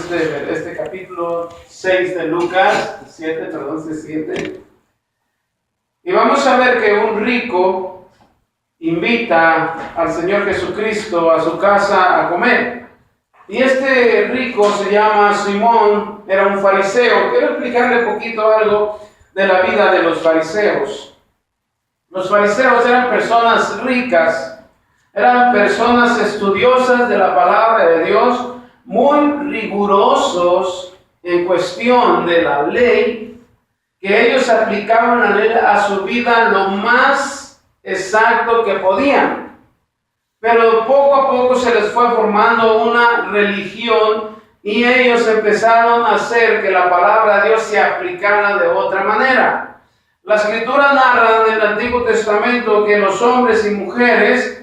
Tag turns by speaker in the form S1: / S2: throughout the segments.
S1: este capítulo 6 de Lucas, 7. Y vamos a ver que un rico invita al Señor Jesucristo a su casa a comer. Y este rico se llama Simón, era un fariseo. Quiero explicarle un poquito algo de la vida de los fariseos. Los fariseos eran personas ricas, eran personas estudiosas de la palabra de Dios, muy rigurosos en cuestión de la ley, que ellos aplicaban la ley a su vida lo más exacto que podían. Pero poco a poco se les fue formando una religión y ellos empezaron a hacer que la palabra de Dios se aplicara de otra manera. La Escritura narra en el Antiguo Testamento que los hombres y mujeres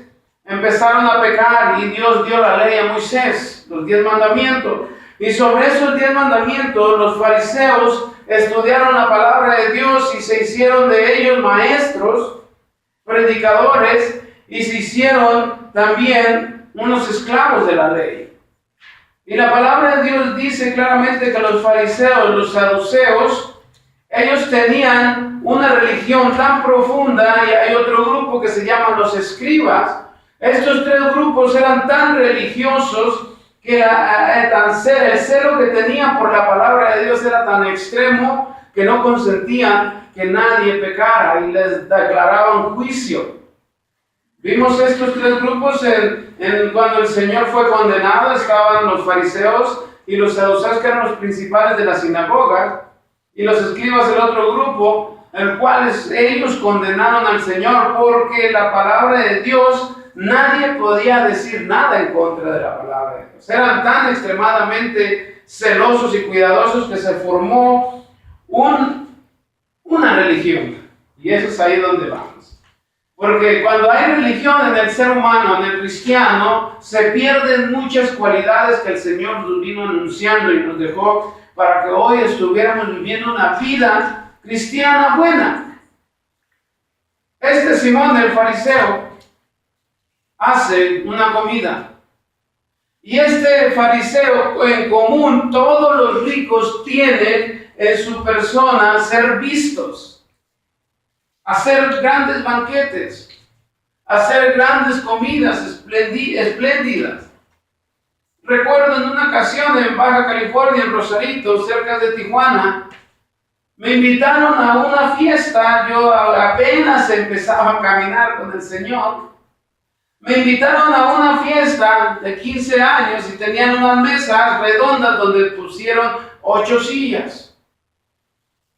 S1: empezaron a pecar y Dios dio la ley a Moisés, los 10 mandamientos. Y sobre esos 10 mandamientos los fariseos estudiaron la palabra de Dios y se hicieron de ellos maestros, predicadores, y se hicieron también unos esclavos de la ley. Y la palabra de Dios dice claramente que los fariseos, los saduceos, ellos tenían una religión tan profunda, y hay otro grupo que se llama los escribas. Estos 3 grupos eran tan religiosos que el celo que tenían por la palabra de Dios era tan extremo que no consentían que nadie pecara y les declaraban juicio. Vimos estos 3 grupos cuando el Señor fue condenado. Estaban los fariseos y los saduceos, que eran los principales de la sinagoga, y los escribas, el otro grupo, el cual ellos condenaron al Señor porque la palabra de Dios, nadie podía decir nada en contra de la palabra de Dios. Eran tan extremadamente celosos y cuidadosos que se formó una religión. Y eso es ahí donde vamos. Porque cuando hay religión en el ser humano, en el cristiano, se pierden muchas cualidades que el Señor nos vino anunciando y nos dejó para que hoy estuviéramos viviendo una vida cristiana buena. Este Simón, el fariseo, hace una comida. Y este fariseo, en común, todos los ricos tienen en su persona ser vistos, hacer grandes banquetes, hacer grandes comidas espléndidas. Recuerdo en una ocasión en Baja California, en Rosarito, cerca de Tijuana, me invitaron a una fiesta. Yo apenas empezaba a caminar con el Señor. Me invitaron a una fiesta de 15 años y tenían unas mesas redondas donde pusieron 8 sillas.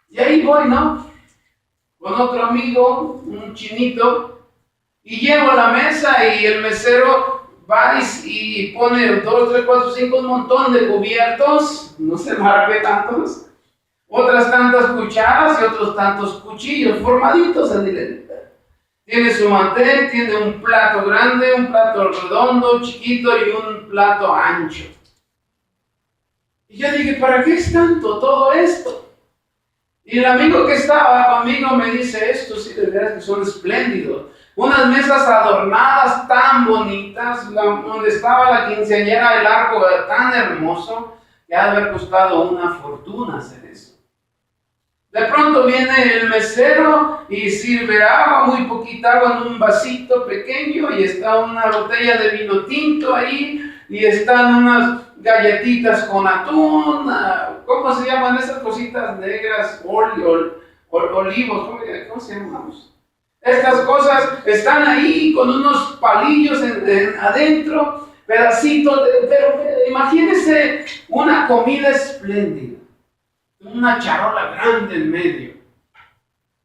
S1: Y ahí voy, ¿no? Con otro amigo, un chinito, y llego a la mesa y el mesero va y pone 2, 3, 4, 5, un montón de cubiertos, no sé para qué tantos, otras tantas cucharas y otros tantos cuchillos formaditos en hilera. Tiene su mantel, tiene un plato grande, un plato redondo, chiquito y un plato ancho. Y yo dije, ¿para qué es tanto todo esto? Y el amigo que estaba conmigo me dice, estos sí de veras que son espléndidos. Unas mesas adornadas tan bonitas, donde estaba la quinceañera, el arco tan hermoso, que ha de haber costado una fortuna hacer eso. De pronto viene el mesero y sirve agua, muy poquita agua en un vasito pequeño, y está una botella de vino tinto ahí, y están unas galletitas con atún, ¿cómo se llaman esas cositas negras? Olivos, ¿cómo se llaman? Estas cosas están ahí con unos palillos adentro, pedacitos, pero imagínense una comida espléndida, una charola grande en medio,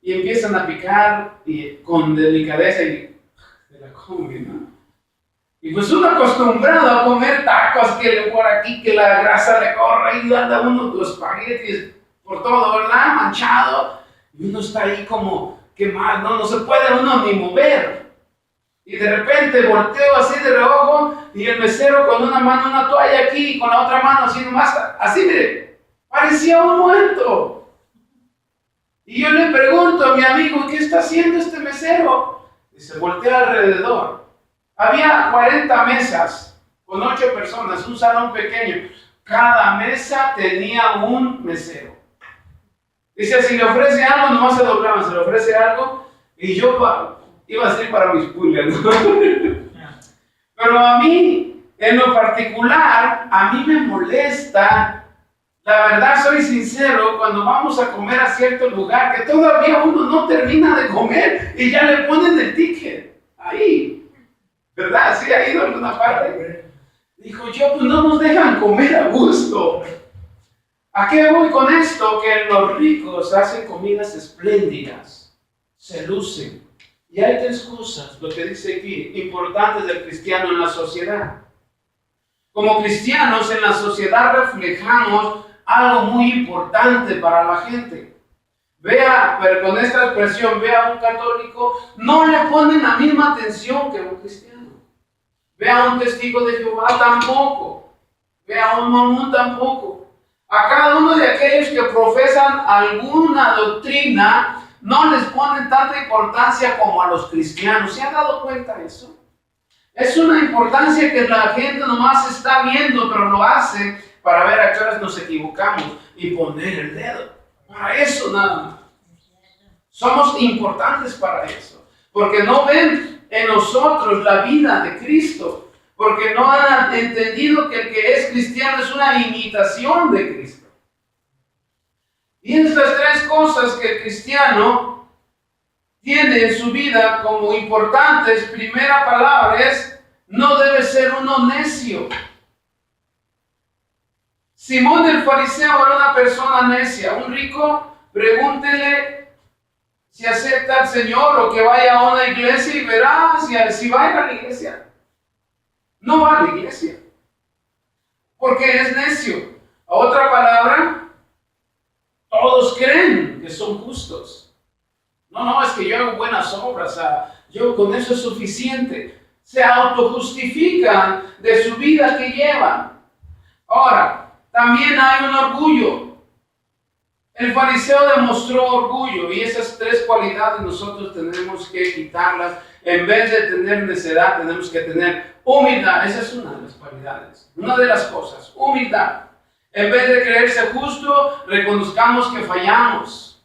S1: y empiezan a picar y con delicadeza y se la comen, ¿no? Y pues uno acostumbrado a comer tacos, que por aquí, que la grasa le corre y anda uno con los espaguetis por todo, ¿verdad? Manchado, y uno está ahí como quemado, no se puede uno ni mover. Y de repente volteo así de reojo y el mesero con una mano una toalla aquí y con la otra mano así nomás, así mire, parecía un muerto. Y yo le pregunto a mi amigo, ¿qué está haciendo este mesero? Y se voltea alrededor. Había 40 mesas con 8 personas, un salón pequeño. Cada mesa tenía un mesero. Dice, si le ofrece algo, nomás se doblaban, se le ofrece algo, y yo iba a ser para mis pulgas, ¿no? Pero a mí, en lo particular, a mí me molesta, la verdad soy sincero, cuando vamos a comer a cierto lugar, que todavía uno no termina de comer y ya le ponen el ticket, ahí, ¿verdad? ¿Sí ha ido a alguna parte? Dijo yo, pues no nos dejan comer a gusto. ¿A qué voy con esto? Que los ricos hacen comidas espléndidas, se lucen. Y hay tres cosas, lo que dice aquí, importantes del cristiano en la sociedad. Como cristianos en la sociedad reflejamos algo muy importante para la gente. Vea, pero con esta expresión, vea a un católico, no le ponen la misma atención que a un cristiano. Vea a un testigo de Jehová, tampoco. Vea a un mormón, tampoco. A cada uno de aquellos que profesan alguna doctrina, no les ponen tanta importancia como a los cristianos. ¿Se han dado cuenta de eso? Es una importancia que la gente nomás está viendo, pero lo hace para ver a qué horas nos equivocamos y poner el dedo. Para eso nada más. Somos importantes para eso. Porque no ven en nosotros la vida de Cristo. Porque no han entendido que el que es cristiano es una imitación de Cristo. Y estas tres cosas que el cristiano tiene en su vida como importantes, primera palabra es, no debe ser uno necio. Simón el fariseo era una persona necia. Un rico, pregúntele si acepta al Señor o que vaya a una iglesia y verá si va a ir a la iglesia. No va a la iglesia, porque es necio. Otra palabra, todos creen que son justos. No, es que yo hago buenas obras, yo con eso es suficiente. Se autojustifican de su vida que llevan. Ahora, también hay un orgullo. El fariseo demostró orgullo y esas tres cualidades nosotros tenemos que quitarlas. En vez de tener necedad, tenemos que tener humildad. Esa es una de las cualidades, una de las cosas, humildad. En vez de creerse justo, reconozcamos que fallamos.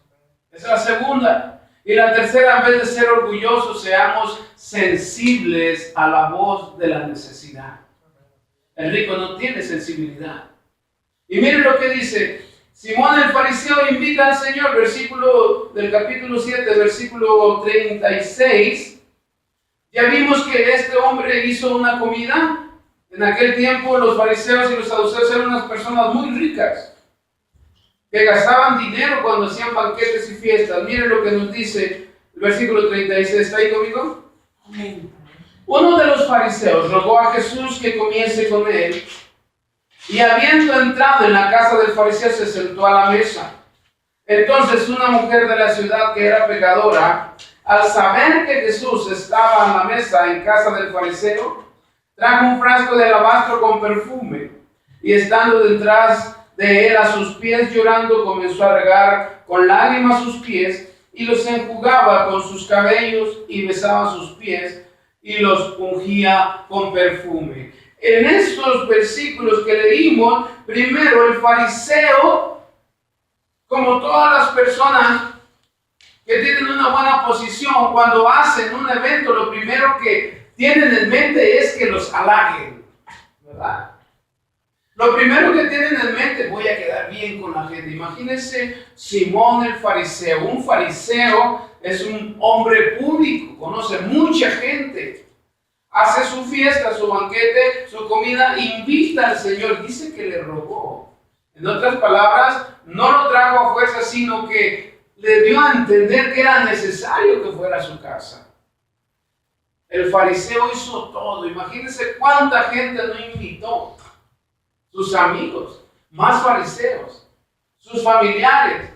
S1: Esa es la segunda. Y la tercera, en vez de ser orgullosos, seamos sensibles a la voz de la necesidad. El rico no tiene sensibilidad. Y miren lo que dice Simón el fariseo invita al Señor, versículo del capítulo 7, versículo 36. Ya vimos que este hombre hizo una comida. En aquel tiempo los fariseos y los saduceos eran unas personas muy ricas, que gastaban dinero cuando hacían banquetes y fiestas. Miren lo que nos dice el versículo 36. ¿Está ahí conmigo? Amén. Uno de los fariseos rogó a Jesús que comiese con él, y habiendo entrado en la casa del fariseo se sentó a la mesa. Entonces una mujer de la ciudad que era pecadora, al saber que Jesús estaba a la mesa en casa del fariseo, trajo un frasco de alabastro con perfume, y estando detrás de él a sus pies llorando, comenzó a regar con lágrimas sus pies, y los enjugaba con sus cabellos, y besaba sus pies, y los ungía con perfume. En estos versículos que leímos, primero el fariseo, como todas las personas que tienen una buena posición, cuando hacen un evento, lo primero que tienen en mente es que los halaguen, ¿verdad? Lo primero que tienen en mente, voy a quedar bien con la gente. Imagínense Simón el fariseo. Un fariseo es un hombre público, conoce mucha gente. Hace su fiesta, su banquete, su comida, invita al Señor. Dice que le rogó. En otras palabras, no lo trajo a fuerza, sino que le dio a entender que era necesario que fuera a su casa. El fariseo hizo todo. Imagínense cuánta gente no invitó. Sus amigos, más fariseos, sus familiares.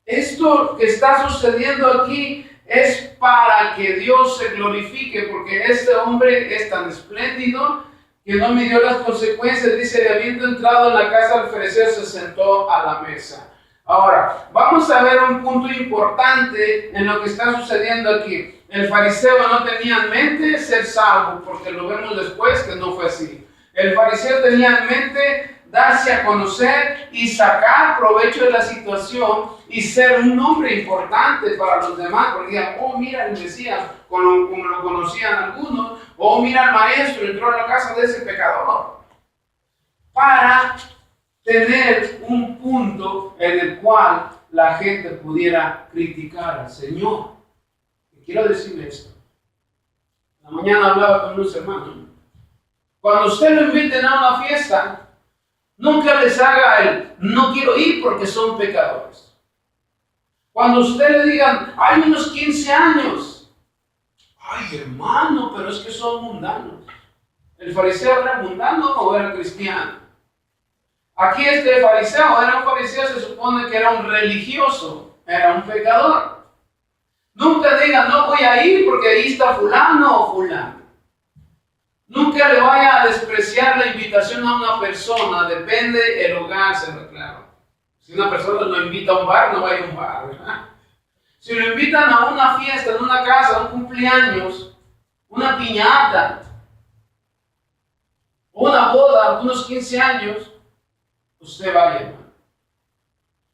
S1: Esto que está sucediendo aquí es para que Dios se glorifique, porque este hombre es tan espléndido que no midió las consecuencias. Dice, habiendo entrado en la casa del fariseo, se sentó a la mesa. Ahora, vamos a ver un punto importante en lo que está sucediendo aquí. El fariseo no tenía en mente ser salvo, porque lo vemos después que no fue así. El fariseo tenía en mente darse a conocer y sacar provecho de la situación y ser un hombre importante para los demás, porque digan, oh, mira el Mesías, como lo conocían algunos, oh, mira el maestro, entró a la casa de ese pecador, para tener un punto en el cual la gente pudiera criticar al Señor. Y quiero decirle esto. La mañana hablaba con unos hermanos. Cuando usted lo inviten a una fiesta, nunca les haga el no quiero ir porque son pecadores. Cuando usted le digan, hay unos 15 años, ay hermano, pero es que son mundanos. ¿El fariseo era mundano o era cristiano? Aquí este fariseo era un fariseo, se supone que era un religioso, era un pecador. Nunca digan, no voy a ir porque ahí está fulano o fulano. Nunca le vaya a despreciar la invitación a una persona, depende el lugar, se lo aclaro. Si una persona lo invita a un bar, no vaya a un bar, ¿verdad? Si lo invitan a una fiesta, en una casa, a un cumpleaños, una piñata, una boda, unos 15 años, usted vaya, hermano.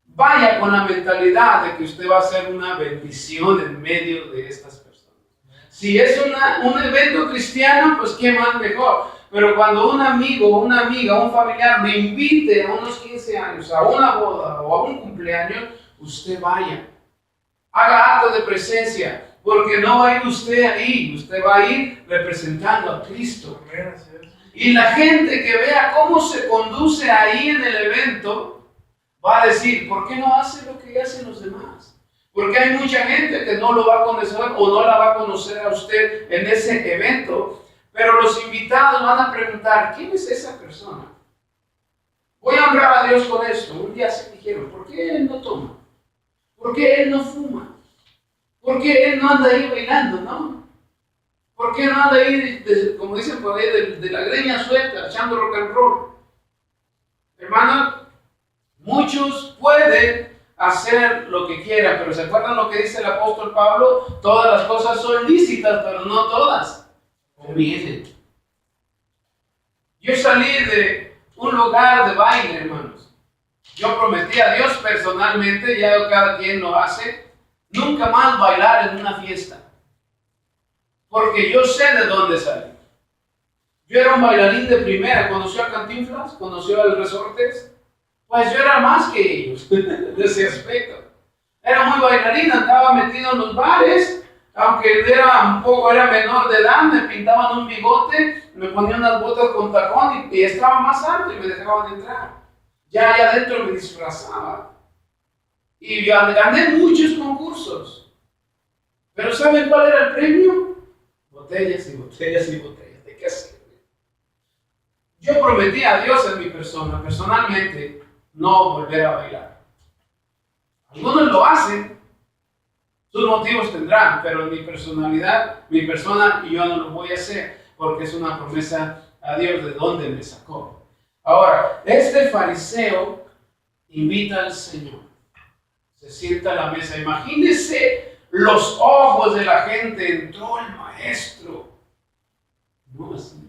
S1: Vaya con la mentalidad de que usted va a ser una bendición en medio de estas personas. Si es un evento cristiano, pues qué más mejor. Pero cuando un amigo, una amiga, un familiar me invite a unos 15 años, a una boda o a un cumpleaños, usted vaya. Haga acto de presencia, porque no va a ir usted ahí, usted va a ir representando a Cristo. Y la gente que vea cómo se conduce ahí en el evento, va a decir, ¿por qué no hace lo que hacen los demás? Porque hay mucha gente que no lo va a conocer o no la va a conocer a usted en ese evento, pero los invitados van a preguntar, ¿quién es esa persona? Voy a honrar a Dios con esto. Un día se dijeron, ¿por qué él no toma? ¿Por qué él no fuma? ¿Por qué él no anda ahí bailando, no? ¿Por qué no anda ahí, como dicen por ahí, de la greña suelta, echando rock and roll? Hermano, muchos pueden hacer lo que quieran, pero ¿se acuerdan lo que dice el apóstol Pablo? Todas las cosas son lícitas, pero no todas convienen. Yo salí de un lugar de baile, hermanos. Yo prometí a Dios personalmente, ya cada quien lo hace, nunca más bailar en una fiesta. Porque yo sé de dónde salí. Yo era un bailarín de primera, conoció a Cantinflas, conoció a los Resortes. Pues yo era más que ellos, de ese aspecto. Era muy bailarín, andaba metido en los bares, aunque era menor de edad, me pintaban un bigote, me ponían unas botas con tacón y estaba más alto y me dejaban entrar. Ya allá adentro me disfrazaba. Y gané muchos concursos. Pero ¿saben cuál era el premio? Botellas y botellas y botellas. ¿De qué sirve? Yo prometí a Dios en mi persona, personalmente, no volver a bailar. Algunos lo hacen, sus motivos tendrán, pero en mi personalidad, mi persona, yo no lo voy a hacer, porque es una promesa a Dios de dónde me sacó. Ahora, este fariseo invita al Señor, se sienta a la mesa. Imagínense los ojos de la gente, entró el maestro. No así.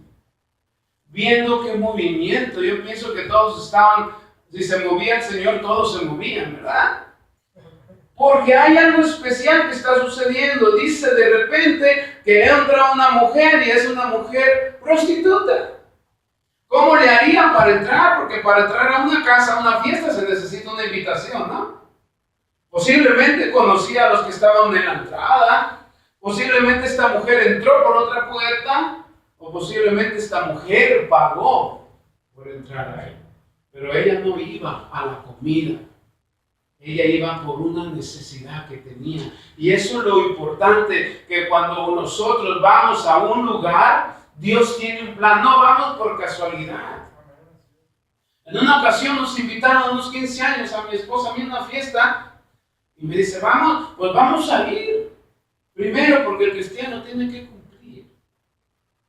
S1: Viendo qué movimiento, yo pienso que todos estaban, si se movía el Señor, todos se movían, ¿verdad? Porque hay algo especial que está sucediendo. Dice de repente que entra una mujer y es una mujer prostituta. ¿Cómo le harían para entrar? Porque para entrar a una casa, a una fiesta, se necesita una invitación, ¿no? Posiblemente conocía a los que estaban en la entrada. Posiblemente esta mujer entró por otra puerta. O posiblemente esta mujer pagó por entrar ahí. Pero ella no iba a la comida. Ella iba por una necesidad que tenía. Y eso es lo importante, que cuando nosotros vamos a un lugar, Dios tiene un plan. No vamos por casualidad. En una ocasión nos invitaron a unos 15 años a mi esposa, a mí, a una fiesta. Y me dice, vamos, pues vamos a ir. Primero porque el cristiano tiene que cumplir.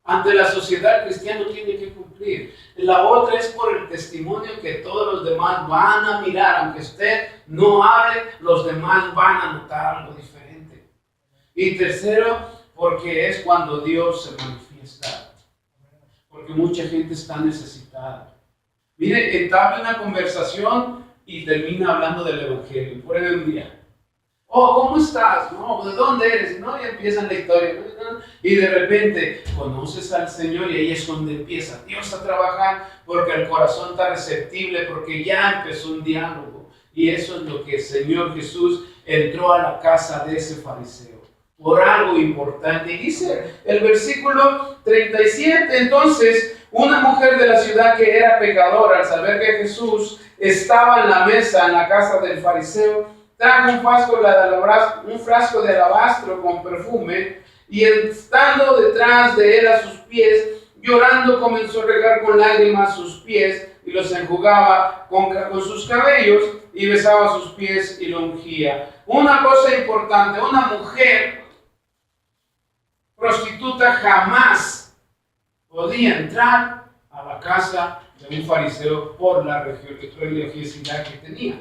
S1: Ante la sociedad, el cristiano tiene que cumplir. La otra es por el testimonio que todos los demás van a mirar. Aunque usted no hable, los demás van a notar algo diferente. Y tercero, porque es cuando Dios se manifiesta. Porque mucha gente está necesitada. Mire, entabla una conversación y termina hablando del Evangelio. Por un día. Oh, ¿cómo estás? No, ¿de dónde eres? No, y empiezan la historia. Y de repente conoces al Señor y ahí es donde empieza Dios a trabajar porque el corazón está receptible, porque ya empezó un diálogo. Y eso es lo que el Señor Jesús entró a la casa de ese fariseo por algo importante. Y dice el versículo 37, entonces una mujer de la ciudad que era pecadora, al saber que Jesús estaba en la mesa en la casa del fariseo, trajo un frasco de alabastro con perfume y estando detrás de él a sus pies, llorando comenzó a regar con lágrimas sus pies y los enjugaba con sus cabellos y besaba sus pies y lo ungía. Una cosa importante, una mujer prostituta jamás podía entrar a la casa de un fariseo por la religiosidad que tenía.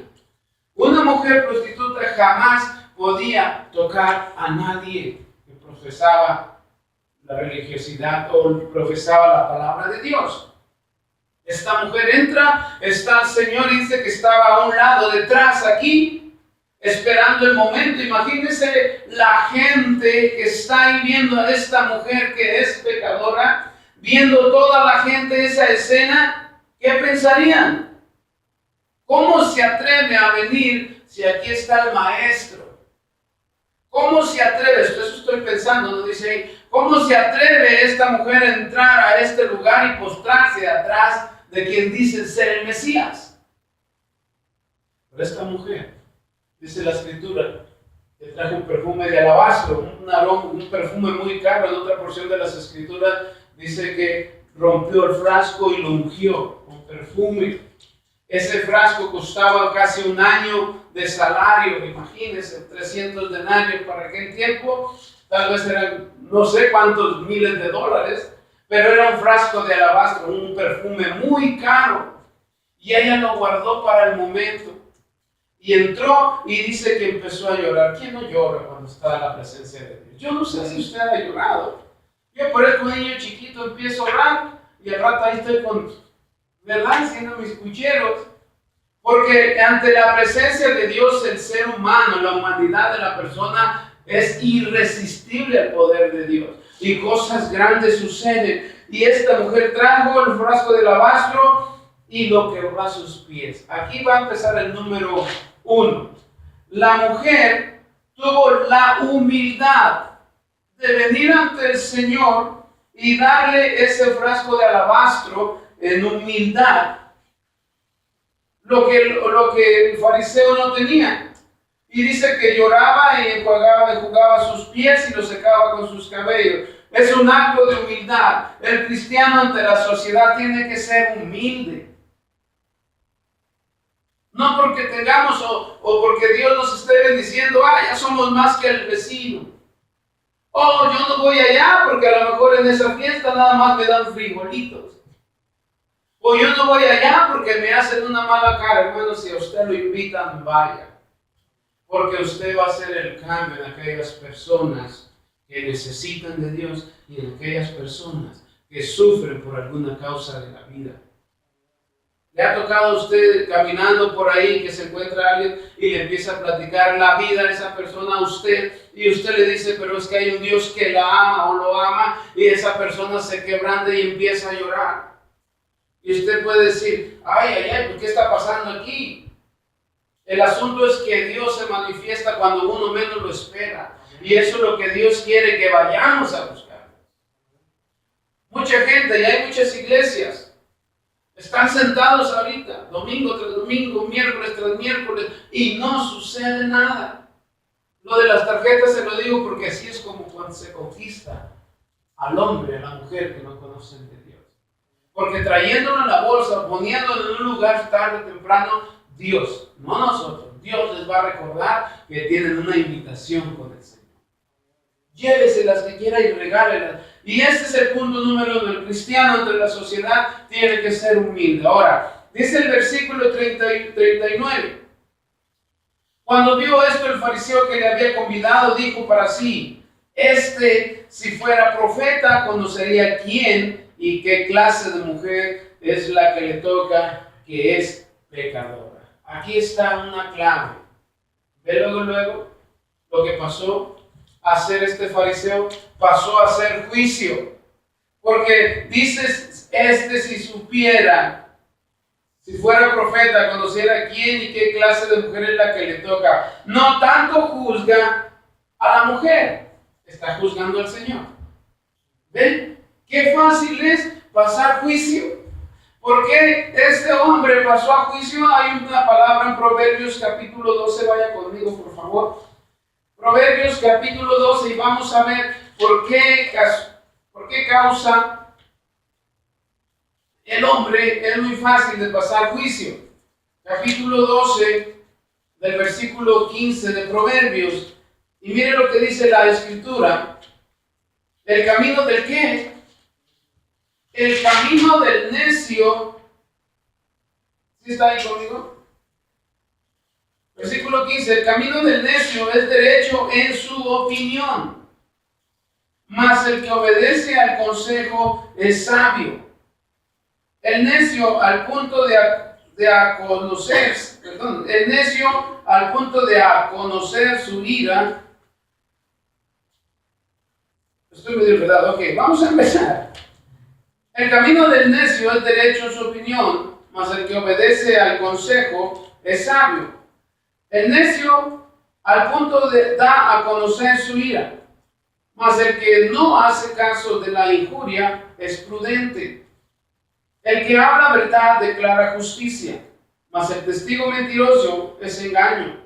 S1: Una mujer prostituta jamás podía tocar a nadie que profesaba la religiosidad o profesaba la palabra de Dios. Esta mujer entra, está el Señor y dice que estaba a un lado, detrás, aquí, esperando el momento. Imagínense la gente que está ahí viendo a esta mujer que es pecadora, viendo toda la gente esa escena, ¿qué pensarían? ¿Cómo se atreve a venir si aquí está el maestro? ¿Cómo se atreve? Eso estoy pensando, ¿no? Dice ahí, ¿cómo se atreve esta mujer a entrar a este lugar y postrarse atrás de quien dice ser el Mesías? Pero esta mujer, dice la Escritura, que trajo un perfume de alabastro, un perfume muy caro. En otra porción de las Escrituras dice que rompió el frasco y lo ungió con perfume. Ese frasco costaba casi un año de salario, imagínense, 300 denarios para aquel tiempo, tal vez eran no sé cuántos miles de dólares, pero era un frasco de alabastro, un perfume muy caro, y ella lo guardó para el momento, y entró y dice que empezó a llorar. ¿Quién no llora cuando está en la presencia de Dios? Yo no sé si usted ha llorado. Yo parezco un niño chiquito, empiezo a orar, y al rato ahí estoy ¿verdad? Haciendo mis pucheros. Porque ante la presencia de Dios, el ser humano, la humanidad de la persona, es irresistible al poder de Dios. Y cosas grandes suceden. Y esta mujer trajo el frasco de alabastro y lo quebró a sus pies. Aquí va a empezar el número 1. La mujer tuvo la humildad de venir ante el Señor y darle ese frasco de alabastro en humildad, lo que el fariseo no tenía. Y dice que lloraba y enjugaba sus pies y los secaba con sus cabellos. Es un acto de humildad. El cristiano ante la sociedad tiene que ser humilde. No porque tengamos o porque Dios nos esté bendiciendo, ya somos más que el vecino. Oh, yo no voy allá porque a lo mejor en esa fiesta nada más me dan frijolitos. O yo no voy allá porque me hacen una mala cara. Hermano, si a usted lo invitan, vaya. Porque usted va a hacer el cambio en aquellas personas que necesitan de Dios y en aquellas personas que sufren por alguna causa de la vida. ¿Le ha tocado a usted caminando por ahí que se encuentra alguien y le empieza a platicar la vida de esa persona a usted y usted le dice, pero es que hay un Dios que la ama o lo ama, y esa persona se quebranta y empieza a llorar? Y usted puede decir, ¿qué está pasando aquí? El asunto es que Dios se manifiesta cuando uno menos lo espera. Y eso es lo que Dios quiere que vayamos a buscar. Mucha gente, y hay muchas iglesias, están sentados ahorita, domingo tras domingo, miércoles tras miércoles, y no sucede nada. Lo de las tarjetas se lo digo porque así es como cuando se conquista al hombre, a la mujer que no conocen de Dios. Porque trayéndolo en la bolsa, poniéndolo en un lugar tarde o temprano, Dios, no nosotros, Dios les va a recordar que tienen una invitación con el Señor. Lléveselas que quiera y regálelas. Y este es el punto número 1. El cristiano ante la sociedad tiene que ser humilde. Ahora, dice el versículo 39. Cuando vio esto, el fariseo que le había convidado dijo para sí, si fuera profeta, conocería quién y qué clase de mujer es la que le toca, que es pecadora. Aquí está una clave. Ve luego lo que pasó a hacer este fariseo, pasó a hacer juicio. Porque dices, si supiera, si fuera profeta, conociera quién y qué clase de mujer es la que le toca. No tanto juzga a la mujer, está juzgando al Señor. ¿Ven? Qué fácil es pasar juicio. ¿Por qué este hombre pasó a juicio? Hay una palabra en Proverbios capítulo 12, vaya conmigo por favor. Proverbios capítulo 12 y vamos a ver por qué causa el hombre es muy fácil de pasar juicio. Capítulo 12 del versículo 15 de Proverbios. Y mire lo que dice la Escritura. ¿El camino del qué? El camino del necio. ¿Sí está ahí conmigo? Versículo 15. El camino del necio es derecho en su opinión, mas el que obedece al consejo es sabio. El necio al punto de conocer su ira. Estoy medio enredado. Ok, vamos a empezar. El camino del necio es derecho en su opinión, mas el que obedece al consejo es sabio. El necio al punto de da a conocer su ira, mas el que no hace caso de la injuria es prudente. El que habla verdad declara justicia, mas el testigo mentiroso es engaño.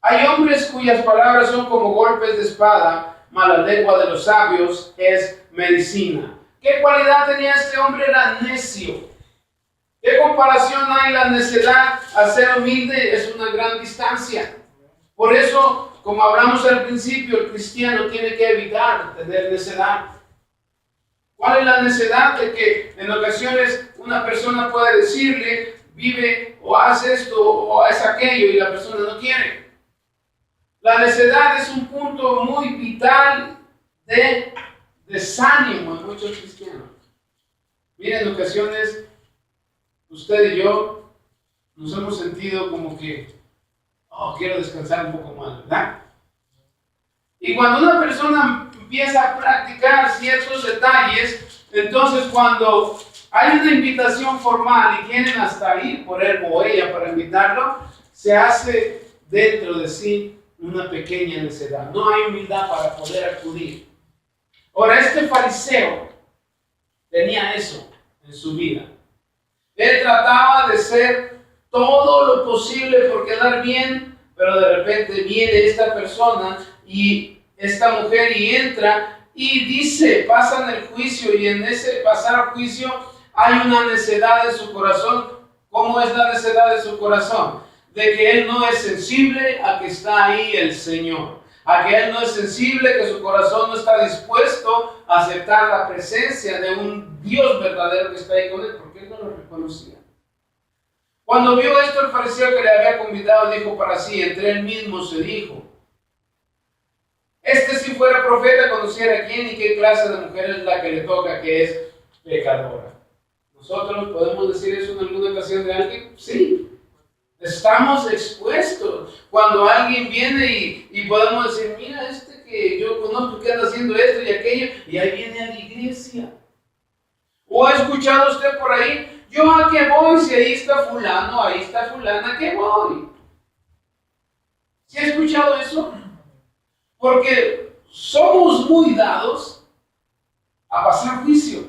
S1: Hay hombres cuyas palabras son como golpes de espada, mas la lengua de los sabios es medicina. ¿Qué cualidad tenía este hombre? Era necio. ¿Qué comparación hay? La necedad a ser humilde es una gran distancia. Por eso, como hablamos al principio, el cristiano tiene que evitar tener necedad. ¿Cuál es la necedad? De que en ocasiones una persona puede decirle, vive o haz esto o haz aquello, y la persona no quiere. La necedad es un punto muy vital de desánimo en muchos cristianos. Miren, en ocasiones usted y yo nos hemos sentido como que, quiero descansar un poco más, ¿verdad? Y cuando una persona empieza a practicar ciertos detalles, entonces cuando hay una invitación formal y quieren hasta ir por él o ella para invitarlo, se hace dentro de sí una pequeña necedad. No hay humildad para poder acudir. Ahora, este fariseo tenía eso en su vida. Él trataba de ser todo lo posible por quedar bien, pero de repente viene esta persona y esta mujer y entra y dice, pasan el juicio, y en ese pasar juicio hay una necedad en su corazón. ¿Cómo es la necedad de su corazón? De que él no es sensible a que está ahí el Señor. A que él no es sensible, que su corazón no está dispuesto a aceptar la presencia de un Dios verdadero que está ahí con él, porque él no lo reconocía. Cuando vio esto, el fariseo que le había convidado dijo para sí, entre él mismo se dijo, si fuera profeta, conociera quién y qué clase de mujer es la que le toca, que es pecadora. ¿Nosotros podemos decir eso en alguna ocasión de alguien? Sí. Estamos expuestos. Cuando alguien viene y podemos decir, mira, que yo conozco que anda haciendo esto y aquello, y ahí viene a la iglesia. ¿O ha escuchado usted por ahí? ¿Yo a qué voy? Si ahí está fulano, ahí está fulana, ¿a qué voy? ¿Sí ha escuchado eso? Porque somos muy dados a pasar juicio,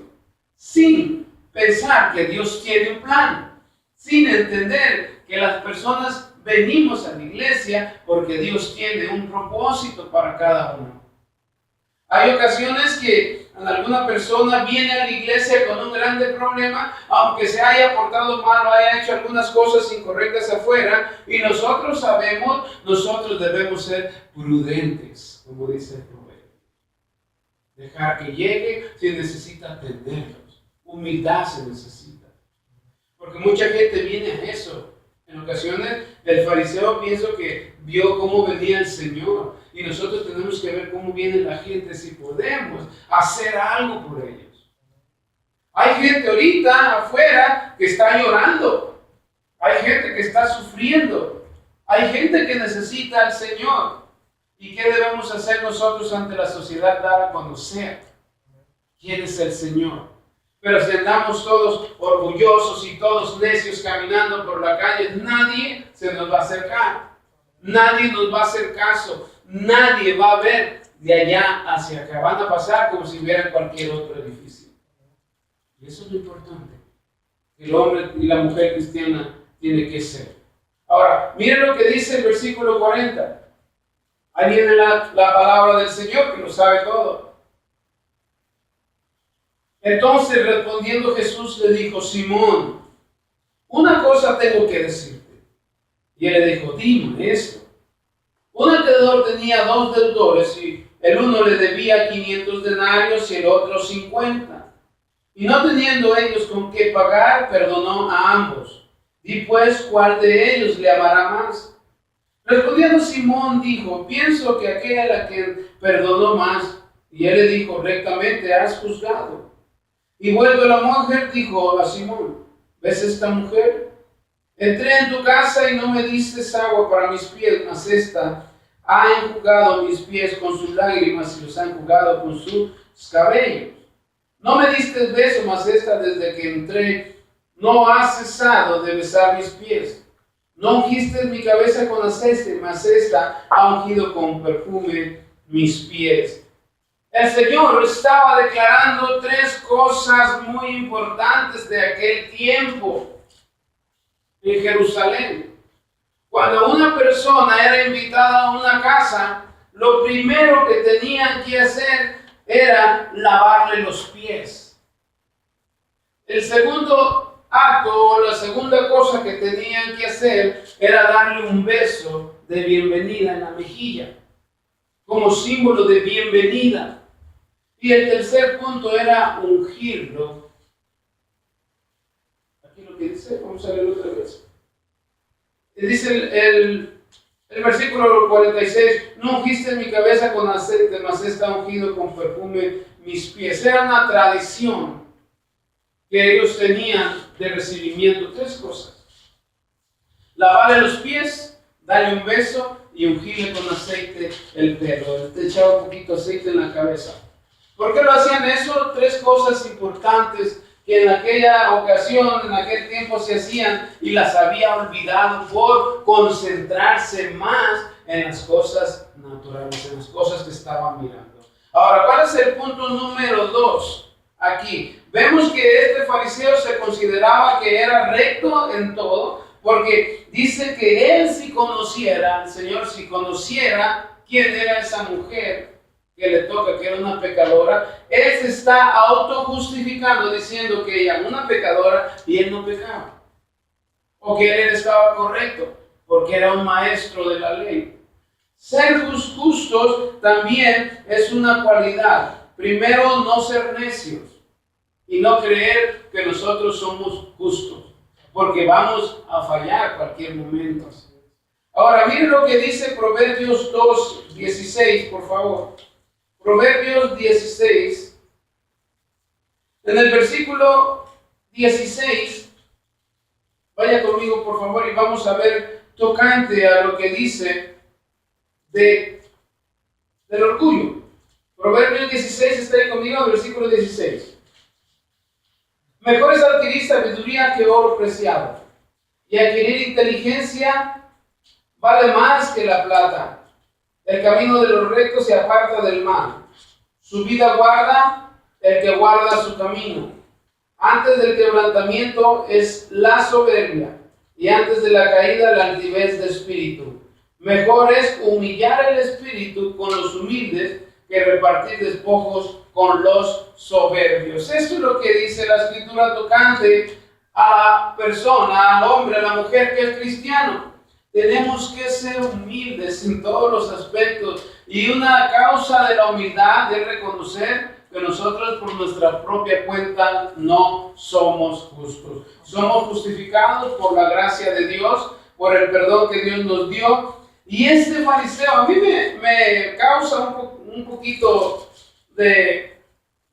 S1: sin pensar que Dios tiene un plan, sin entender que las personas venimos a la iglesia porque Dios tiene un propósito para cada uno. Hay ocasiones que alguna persona viene a la iglesia con un grande problema, aunque se haya portado mal o haya hecho algunas cosas incorrectas afuera, y nosotros sabemos, nosotros debemos ser prudentes, como dice el proverbio. Dejar que llegue, si necesita atenderlos. Humildad se necesita. Porque mucha gente viene a eso. En ocasiones el fariseo pienso que vio cómo venía el Señor, y nosotros tenemos que ver cómo viene la gente, si podemos hacer algo por ellos. Hay gente ahorita afuera que está llorando. Hay gente que está sufriendo. Hay gente que necesita al Señor. ¿Y qué debemos hacer nosotros ante la sociedad? Dar a conocer quién es el Señor. Pero si andamos todos orgullosos y todos necios caminando por la calle, nadie se nos va a acercar. Nadie nos va a hacer caso. Nadie va a ver de allá hacia acá. Van a pasar como si vieran cualquier otro edificio. Y eso es lo importante. El hombre y la mujer cristiana tiene que ser. Ahora, miren lo que dice el versículo 40. Ahí viene la palabra del Señor que lo sabe todo. Entonces respondiendo Jesús le dijo: Simón, una cosa tengo que decirte. Y él le dijo: dime esto. Un acreedor tenía 2 deudores y el uno le debía 500 denarios y el otro 50. Y no teniendo ellos con qué pagar, perdonó a ambos. Di pues, ¿cuál de ellos le amará más? Respondiendo Simón dijo: pienso que aquel a quien perdonó más. Y él le dijo: rectamente has juzgado. Y vuelve la mujer, dijo a Simón: ¿ves esta mujer? Entré en tu casa y no me diste agua para mis pies, mas esta ha enjugado mis pies con sus lágrimas y los ha enjugado con sus cabellos. No me diste beso, mas esta desde que entré no ha cesado de besar mis pies. No ungiste mi cabeza con aceite, mas esta ha ungido con perfume mis pies. El Señor estaba declarando 3 cosas muy importantes de aquel tiempo en Jerusalén. Cuando una persona era invitada a una casa, lo primero que tenían que hacer era lavarle los pies. El segundo acto o la segunda cosa que tenían que hacer era darle un beso de bienvenida en la mejilla, como símbolo de bienvenida. Y el tercer punto era ungirlo. Aquí lo que dice, vamos a leerlo otra vez. Dice el versículo 46, no ungiste mi cabeza con aceite, mas está ungido con perfume mis pies. Era una tradición que ellos tenían de recibimiento. 3 cosas: lavarle los pies, darle un beso y ungirle con aceite el pelo. Te echaba un poquito de aceite en la cabeza. ¿Por qué lo hacían eso? 3 cosas importantes que en aquella ocasión, en aquel tiempo se hacían y las había olvidado por concentrarse más en las cosas naturales, en las cosas que estaban mirando. Ahora, ¿cuál es el punto número 2? Aquí vemos que este fariseo se consideraba que era recto en todo, porque dice que él si conociera, el Señor si conociera quién era esa mujer que le toca, que era una pecadora, él se está autojustificando diciendo que ella era una pecadora y él no pecaba, o que él estaba correcto porque era un maestro de la ley. Ser justos también es una cualidad. Primero, no ser necios y no creer que nosotros somos justos, porque vamos a fallar cualquier momento. Ahora, miren lo que dice Proverbios 2:16, por favor. Proverbios 16, en el versículo 16, vaya conmigo por favor y vamos a ver tocante a lo que dice del orgullo. Proverbios 16, está ahí conmigo, el versículo 16. Mejor es adquirir sabiduría que oro preciado, y adquirir inteligencia vale más que la plata. El camino de los rectos se aparta del mal. Su vida guarda el que guarda su camino. Antes del quebrantamiento es la soberbia, y antes de la caída la altivez de espíritu. Mejor es humillar el espíritu con los humildes que repartir despojos con los soberbios. Esto es lo que dice la Escritura tocante a la persona, al hombre, a la mujer que es cristiano. Tenemos que ser humildes en todos los aspectos, y una causa de la humildad es reconocer que nosotros por nuestra propia cuenta no somos justos. Somos justificados por la gracia de Dios, por el perdón que Dios nos dio. Y este fariseo a mí me causa un poquito de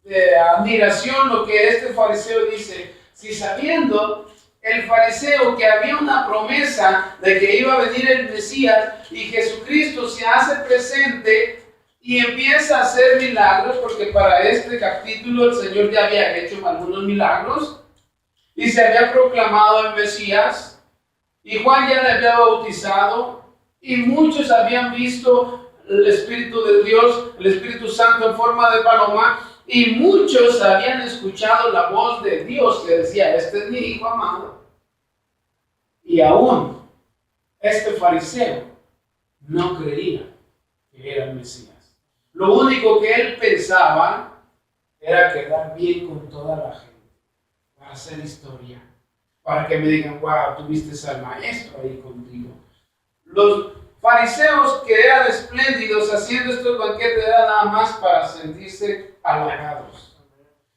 S1: de admiración lo que este fariseo dice. Si sabiendo el fariseo que había una promesa de que iba a venir el Mesías y Jesucristo se hace presente y empieza a hacer milagros, porque para este capítulo el Señor ya había hecho algunos milagros y se había proclamado el Mesías y Juan ya le había bautizado y muchos habían visto el Espíritu de Dios, el Espíritu Santo en forma de paloma, y muchos habían escuchado la voz de Dios que decía: este es mi Hijo amado. Y aún este fariseo no creía que era el Mesías. Lo único que él pensaba era quedar bien con toda la gente, para hacer historia, para que me digan: wow, tuviste al maestro ahí contigo. Los fariseos que eran espléndidos haciendo estos banquetes era nada más para sentirse halagados.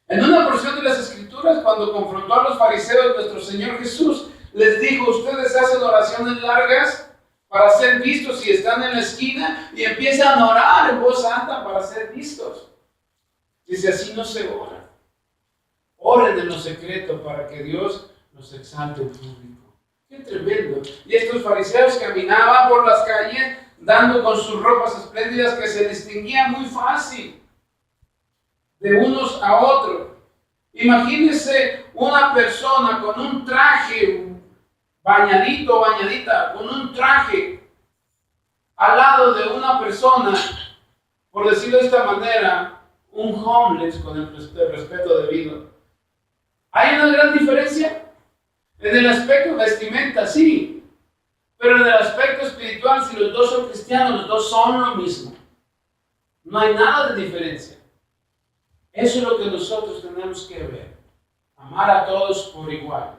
S1: En una porción de las Escrituras, cuando confrontó a los fariseos, nuestro Señor Jesús les dijo: ustedes hacen oraciones largas para ser vistos y están en la esquina y empiezan a orar en voz alta para ser vistos. Dice: así no se ora. Oren en lo secreto para que Dios los exalte en público. ¡Qué tremendo! Y estos fariseos caminaban por las calles dando con sus ropas espléndidas que se distinguían muy fácil de unos a otros. Imagínense una persona con un traje bañadito, bañadita, con un traje al lado de una persona, por decirlo de esta manera, un homeless, con el respeto debido. ¿Hay una gran diferencia? En el aspecto vestimenta, sí, pero en el aspecto espiritual, si los dos son cristianos, los dos son lo mismo. No hay nada de diferencia. Eso es lo que nosotros tenemos que ver. Amar a todos por igual.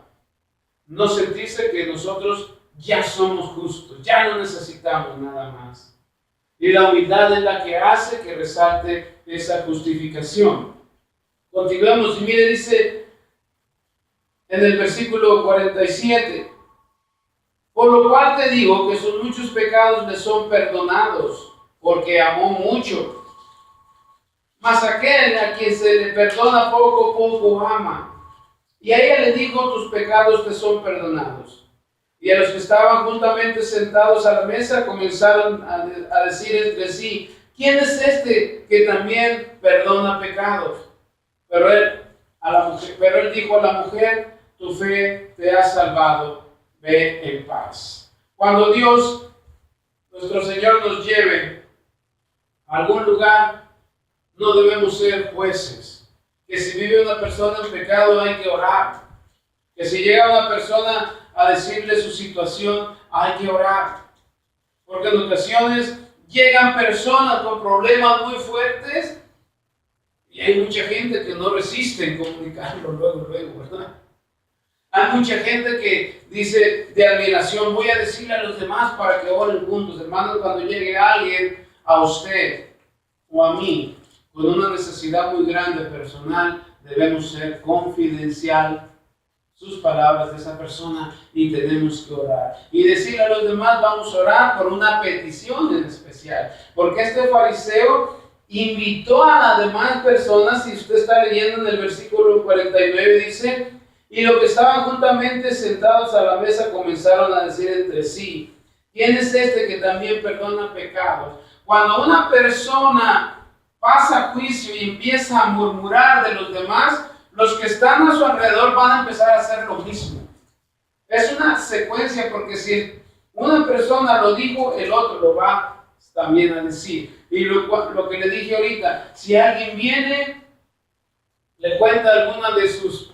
S1: No sentirse que nosotros ya somos justos, ya no necesitamos nada más. Y la humildad es la que hace que resalte esa justificación. Continuemos y mire, dice en el versículo 47: por lo cual te digo que sus muchos pecados le son perdonados, porque amó mucho. Mas aquel a quien se le perdona poco, poco ama. Y a ella le dijo: tus pecados te son perdonados. Y a los que estaban juntamente sentados a la mesa comenzaron a decir entre sí: ¿quién es este que también perdona pecados? Pero él dijo a la mujer: tu fe te ha salvado, ve en paz. Cuando Dios, nuestro Señor, nos lleve a algún lugar, no debemos ser jueces. Que si vive una persona en pecado hay que orar. Que si llega una persona a decirle su situación, hay que orar. Porque en ocasiones llegan personas con problemas muy fuertes y hay mucha gente que no resiste en comunicarlo luego, ¿verdad? Hay mucha gente que dice de admiración: voy a decirle a los demás para que oren juntos. Hermanos, cuando llegue alguien a usted o a mí con una necesidad muy grande personal, debemos ser confidencial sus palabras de esa persona y tenemos que orar. Y decirle a los demás: vamos a orar por una petición en especial. Porque este fariseo invitó a las demás personas, si usted está leyendo en el versículo 49, dice: y los que estaban juntamente sentados a la mesa comenzaron a decir entre sí: ¿quién es este que también perdona pecados? Cuando una persona pasa juicio y empieza a murmurar de los demás, los que están a su alrededor van a empezar a hacer lo mismo. Es una secuencia, porque si una persona lo dijo, el otro lo va también a decir. Y lo que le dije ahorita: si alguien viene, le cuenta alguna de sus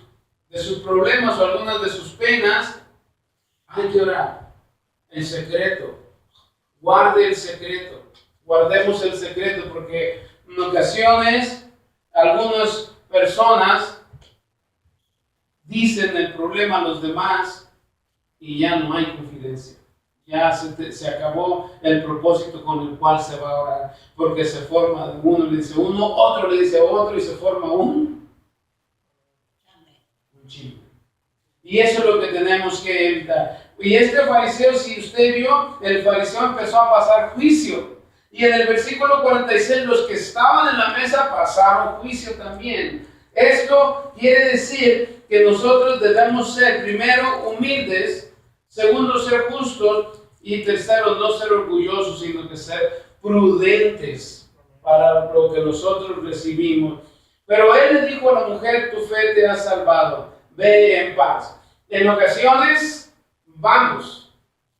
S1: problemas o algunas de sus penas, hay que orar en secreto. Guarde el secreto. Guardemos el secreto, porque en ocasiones algunas personas dicen el problema a los demás y ya no hay confidencia. Ya se acabó el propósito con el cual se va a orar, porque se forma, uno le dice uno, otro le dice otro y se forma un chisme. Y eso es lo que tenemos que evitar. Y este fariseo, si usted vio, el fariseo empezó a pasar juicio. Y en el versículo 46, los que estaban en la mesa pasaron juicio también. Esto quiere decir que nosotros debemos ser, primero, humildes, segundo, ser justos, y tercero, no ser orgullosos, sino que ser prudentes para lo que nosotros recibimos. Pero él le dijo a la mujer, tu fe te ha salvado, ve en paz. En ocasiones vamos,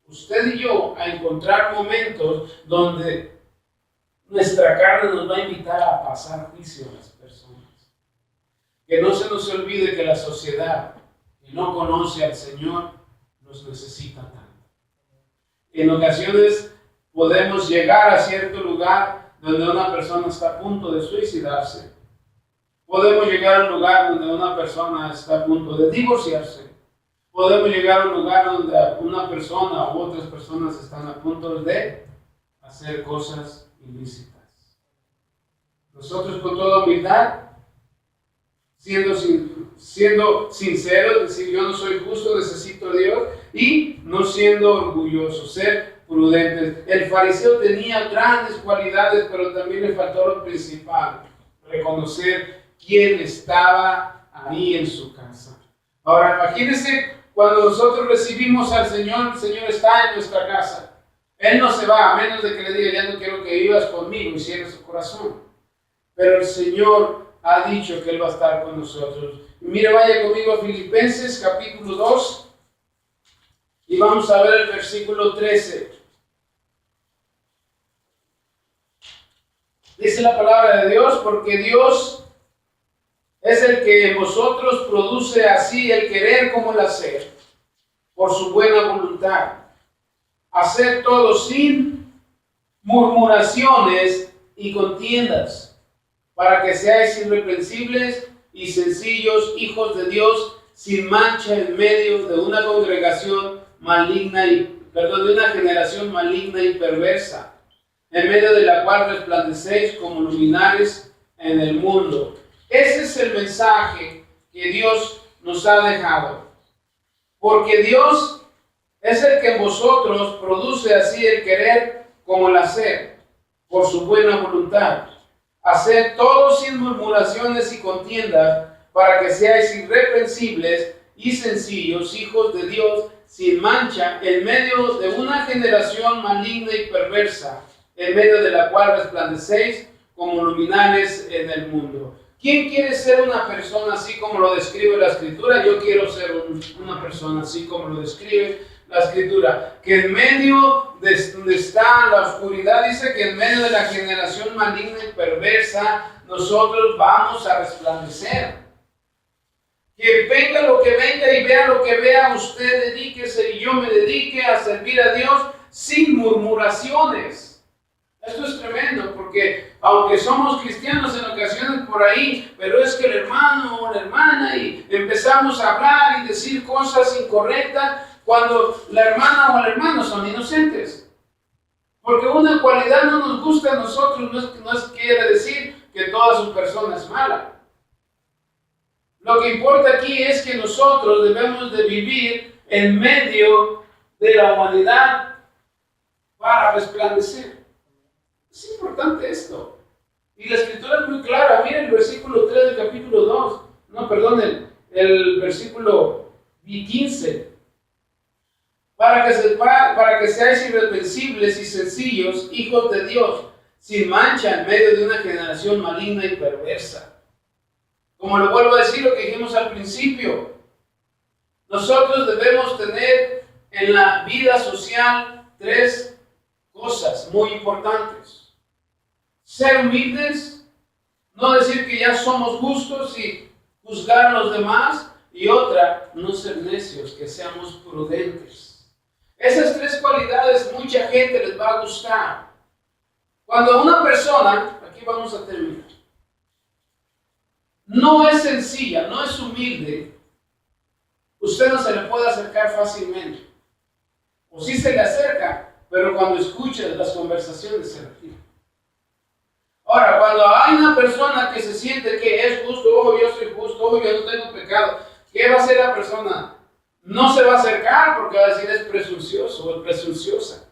S1: usted y yo, a encontrar momentos donde nuestra carne nos va a invitar a pasar juicio a las personas. Que no se nos olvide que la sociedad que no conoce al Señor nos necesita tanto. En ocasiones podemos llegar a cierto lugar donde una persona está a punto de suicidarse. Podemos llegar a un lugar donde una persona está a punto de divorciarse. Podemos llegar a un lugar donde una persona u otras personas están a punto de hacer cosas ilícitas. Nosotros con toda humildad, siendo sinceros, decir yo no soy justo, necesito a Dios, y no siendo orgullosos, ser prudentes. El fariseo tenía grandes cualidades, pero también le faltó lo principal, reconocer quién estaba ahí en su casa. Ahora, imagínense cuando nosotros recibimos al Señor, el Señor está en nuestra casa. Él no se va, a menos de que le diga, ya no quiero que vivas conmigo y cierre su corazón. Pero el Señor ha dicho que Él va a estar con nosotros. Y mire, vaya conmigo a Filipenses capítulo 2 y vamos a ver el versículo 13. Dice la palabra de Dios, porque Dios es el que en vosotros produce así el querer como el hacer, por su buena voluntad. Hacer todo sin murmuraciones y contiendas, para que seáis irreprensibles y sencillos, hijos de Dios, sin mancha en medio de una congregación maligna de una generación maligna y perversa, en medio de la cual resplandecéis como luminares en el mundo. Ese es el mensaje que Dios nos ha dejado. Porque Dios es el que en vosotros produce así el querer como el hacer, por su buena voluntad. Hacer todo sin murmuraciones y contiendas, para que seáis irreprensibles y sencillos, hijos de Dios, sin mancha, en medio de una generación maligna y perversa, en medio de la cual resplandecéis como luminares en el mundo. ¿Quién quiere ser una persona así como lo describe la Escritura? Yo quiero ser una persona así como lo describe la Escritura. Que en medio de donde está la oscuridad, dice que en medio de la generación maligna y perversa, nosotros vamos a resplandecer. Que venga lo que venga y vea lo que vea, usted dedíquese y yo me dedique a servir a Dios sin murmuraciones. Esto es tremendo, porque aunque somos cristianos en ocasiones por ahí, pero es que el hermano o la hermana, y empezamos a hablar y decir cosas incorrectas cuando la hermana o el hermano son inocentes. Porque una cualidad no nos gusta a nosotros, no quiere decir que toda su persona es mala. Lo que importa aquí es que nosotros debemos de vivir en medio de la humanidad para resplandecer. Es importante esto. Y la Escritura es muy clara. Miren el versículo 3 del capítulo 2. No, perdón, el versículo 15. Para que seáis irreprensibles y sencillos, hijos de Dios, sin mancha en medio de una generación maligna y perversa. Como lo vuelvo a decir, lo que dijimos al principio, nosotros debemos tener en la vida social 3 cosas muy importantes. Ser humildes, no decir que ya somos justos y juzgar a los demás, y otra, no ser necios, que seamos prudentes. Esas 3 cualidades mucha gente les va a gustar. Cuando una persona, aquí vamos a terminar, no es sencilla, no es humilde, usted no se le puede acercar fácilmente. O sí se le acerca, pero cuando escucha las conversaciones se retira. Ahora, cuando hay una persona que se siente que es justo, oh, yo soy justo, oh, yo no tengo pecado, ¿qué va a hacer la persona? No se va a acercar porque va a decir es presuncioso o es presunciosa.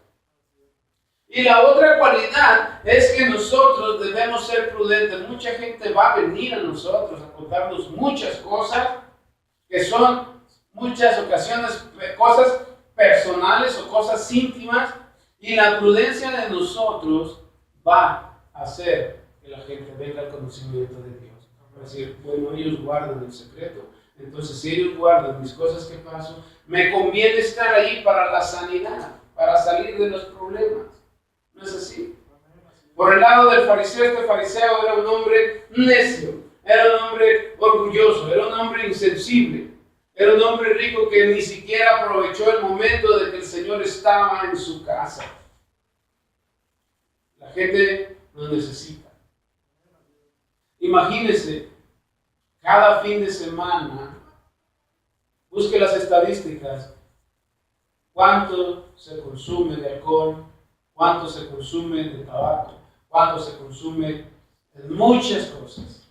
S1: Y la otra cualidad es que nosotros debemos ser prudentes. Mucha gente va a venir a nosotros a contarnos muchas cosas que son muchas ocasiones cosas personales o cosas íntimas, y la prudencia de nosotros va a hacer que la gente venga al conocimiento de Dios. Va a decir, bueno, ellos guardan el secreto, entonces si ellos guardan mis cosas que paso, me conviene estar ahí para la sanidad, para salir de los problemas. ¿No es así? Por el lado del fariseo, este fariseo era un hombre necio, era un hombre orgulloso, era un hombre insensible, era un hombre rico que ni siquiera aprovechó el momento de que el Señor estaba en su casa. La gente lo necesita. Imagínense, cada fin de semana, busque las estadísticas, cuánto se consume de alcohol, cuánto se consume de tabaco, cuánto se consume de muchas cosas,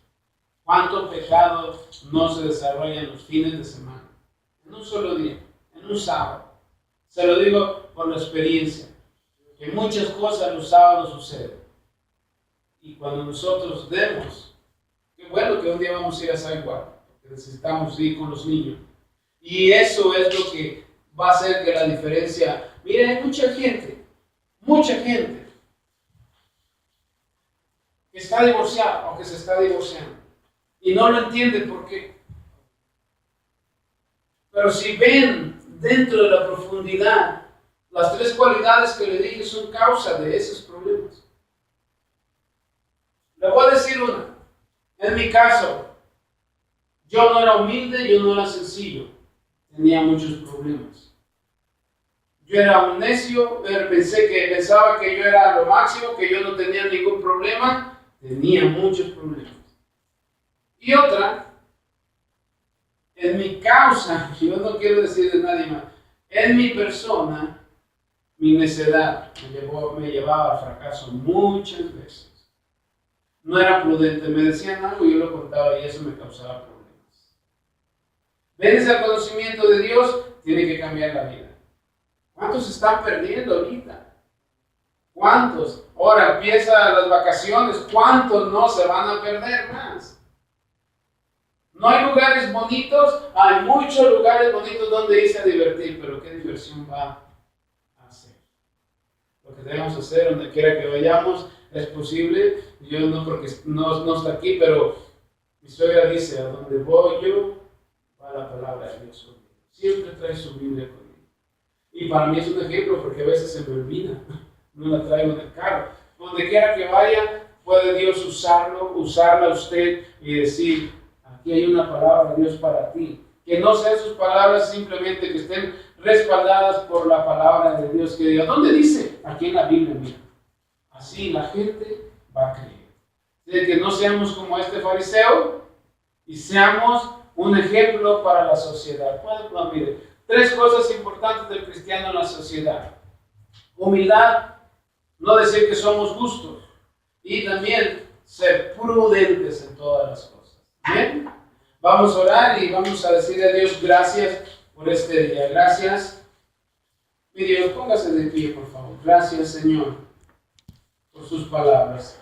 S1: cuánto pecado no se desarrolla en los fines de semana, en un solo día, en un sábado. Se lo digo por la experiencia, que muchas cosas los sábados suceden. Y cuando nosotros demos, qué bueno que un día vamos a ir a San Juan, porque necesitamos ir con los niños. Y eso es lo que va a hacer que la diferencia. Miren, hay mucha gente que está divorciada o que se está divorciando y no lo entiende por qué. Pero si ven dentro de la profundidad, las tres cualidades que le dije son causa de esos problemas. Le voy a decir una. En mi caso, yo no era humilde, yo no era sencillo. Tenía muchos problemas. Yo era un necio, pensaba que yo era lo máximo, que yo no tenía ningún problema. Tenía muchos problemas. Y otra, en mi causa, yo no quiero decir de nadie más, en mi persona, mi necedad me llevaba al fracaso muchas veces. No era prudente, me decían algo y yo lo contaba y eso me causaba problemas. Venirse al conocimiento de Dios tiene que cambiar la vida. ¿Cuántos están perdiendo ahorita? ¿Cuántos? Ahora empiezan las vacaciones, ¿cuántos no se van a perder más? No hay lugares bonitos, hay muchos lugares bonitos donde irse a divertir, pero ¿qué diversión va a hacer? Lo que debemos hacer, donde quiera que vayamos, es posible. Yo no, porque no está aquí, pero mi suegra dice, a donde voy yo, va la palabra de Dios conmigo. Siempre trae su Biblia conmigo. Y para mí es un ejemplo, porque a veces se me olvida, no la traigo en el carro. Donde quiera que vaya, puede Dios usarla a usted y decir, aquí hay una palabra de Dios para ti. Que no sean sus palabras simplemente que estén respaldadas por la palabra de Dios que diga, ¿dónde dice? Aquí en la Biblia, mira. Así la gente va a creer. De que no seamos como este fariseo y seamos un ejemplo para la sociedad. Bueno, mire, tres cosas importantes del cristiano en la sociedad. Humildad, no decir que somos justos, y también ser prudentes en todas las cosas. ¿Bien? Vamos a orar y vamos a decirle a Dios gracias por este día. Gracias. Mi Dios, póngase de pie, por favor. Gracias, Señor, por sus palabras.